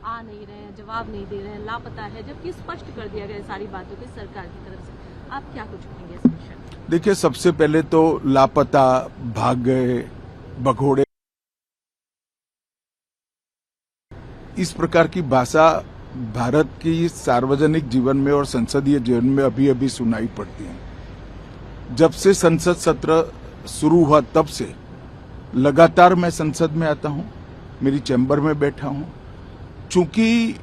आ नहीं रहे हैं, जवाब नहीं दे रहे हैं, लापता है, जबकि स्पष्ट कर दिया गया सारी बातों की सरकार की तरफ से। आप क्या कुछ कहेंगे इस विषय में? देखिए, सबसे पहले तो लापता, भाग गए, भगोड़े, इस प्रकार की भाषा भारत की सार्वजनिक जीवन में और संसदीय जीवन में अभी अभी सुनाई पड़ती है। जब से संसद सत्र शुरू हुआ तब से लगातार मैं संसद में आता हूं, मेरी चैम्बर में बैठा हूं। चूंकि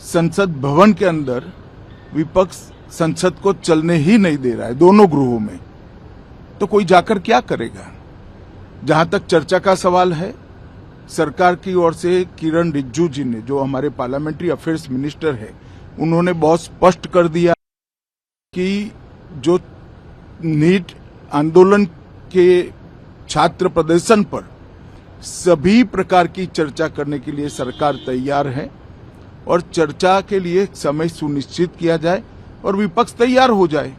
संसद भवन के अंदर विपक्ष संसद को चलने ही नहीं दे रहा है, दोनों गृहों में, तो कोई जाकर क्या करेगा। जहां तक चर्चा का सवाल है, सरकार की ओर से किरण रिजिजू जी ने, जो हमारे पार्लियामेंट्री अफेयर्स मिनिस्टर है, उन्होंने बहुत स्पष्ट कर दिया कि जो नीट आंदोलन के छात्र प्रदर्शन पर सभी प्रकार की चर्चा करने के लिए सरकार तैयार है और चर्चा के लिए समय सुनिश्चित किया जाए और विपक्ष तैयार हो जाए।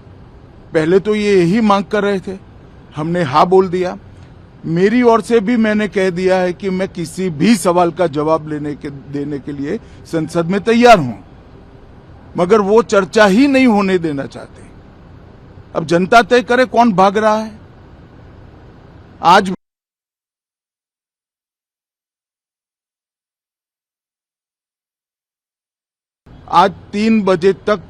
पहले तो ये यही मांग कर रहे थे, हमने हाँ बोल दिया। मेरी ओर से भी मैंने कह दिया है कि मैं किसी भी सवाल का जवाब देने के लिए संसद में तैयार हूं, मगर वो चर्चा ही नहीं होने देना चाहते। अब जनता तय करे कौन भाग रहा है। आज 3 बजे तक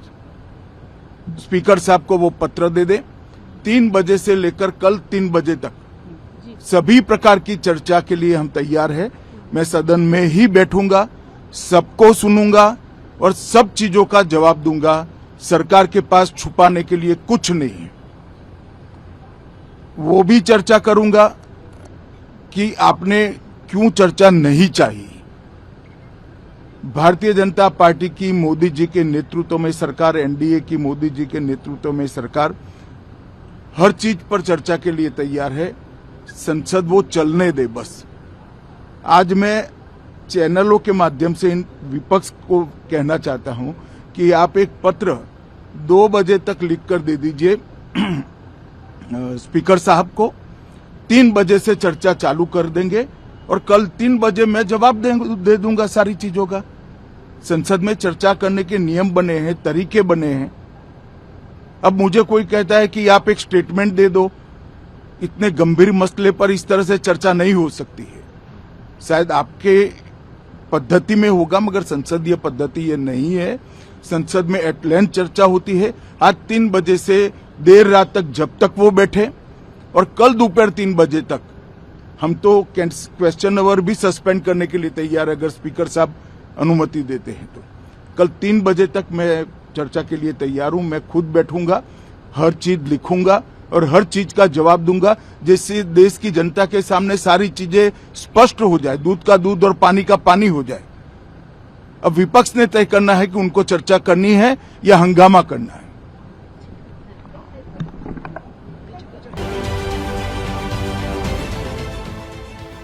स्पीकर साहब को वो पत्र दे दे। 3 बजे से लेकर कल 3 बजे तक सभी प्रकार की चर्चा के लिए हम तैयार हैं। मैं सदन में ही बैठूंगा, सबको सुनूंगा और सब चीजों का जवाब दूंगा। सरकार के पास छुपाने के लिए कुछ नहीं है। वो भी चर्चा करूंगा कि आपने क्यों चर्चा नहीं चाहिए। भारतीय जनता पार्टी की मोदी जी के नेतृत्व में सरकार, एनडीए की मोदी जी के नेतृत्व में सरकार हर चीज पर चर्चा के लिए तैयार है। संसद वो चलने दे बस। आज मैं चैनलों के माध्यम से इन विपक्ष को कहना चाहता हूं कि आप एक पत्र 2 बजे तक लिखकर दे दीजिए स्पीकर साहब को। 3 बजे से चर्चा चालू कर देंगे और कल 3 बजे मैं जवाब दे दूंगा सारी चीजों का। संसद में चर्चा करने के नियम बने हैं, तरीके बने हैं। अब मुझे कोई कहता है कि आप एक स्टेटमेंट दे दो, इतने गंभीर मसले पर इस तरह से चर्चा नहीं हो सकती है। शायद आपके पद्धति में होगा, मगर संसदीय पद्धति ये नहीं है। संसद में एट लेंथ चर्चा होती है। आज 3 बजे से देर रात तक, जब तक वो बैठे, और कल दोपहर 3 बजे तक हम तो क्वेश्चन आवर भी सस्पेंड करने के लिए तैयार है, अगर स्पीकर साहब अनुमति देते हैं तो। कल 3 बजे तक मैं चर्चा के लिए तैयार हूं। मैं खुद बैठूंगा, हर चीज लिखूंगा और हर चीज का जवाब दूंगा, जिससे देश की जनता के सामने सारी चीजें स्पष्ट हो जाए, दूध का दूध और पानी का पानी हो जाए। अब विपक्ष ने तय करना है कि उनको चर्चा करनी है या हंगामा करना है।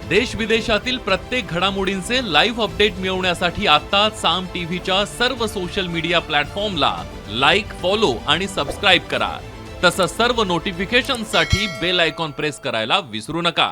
देश विदेशातील प्रत्येक घडामोडींचे लाईव्ह अपडेट मिळवण्यासाठी आता साम टीव्हीच्या सर्व सोशल मीडिया प्लॅटफॉर्मला लाईक, फॉलो आणि सबस्क्राईब करा। तसंच सर्व नोटिफिकेशनसाठी बेल आयकॉन प्रेस करायला विसरू नका।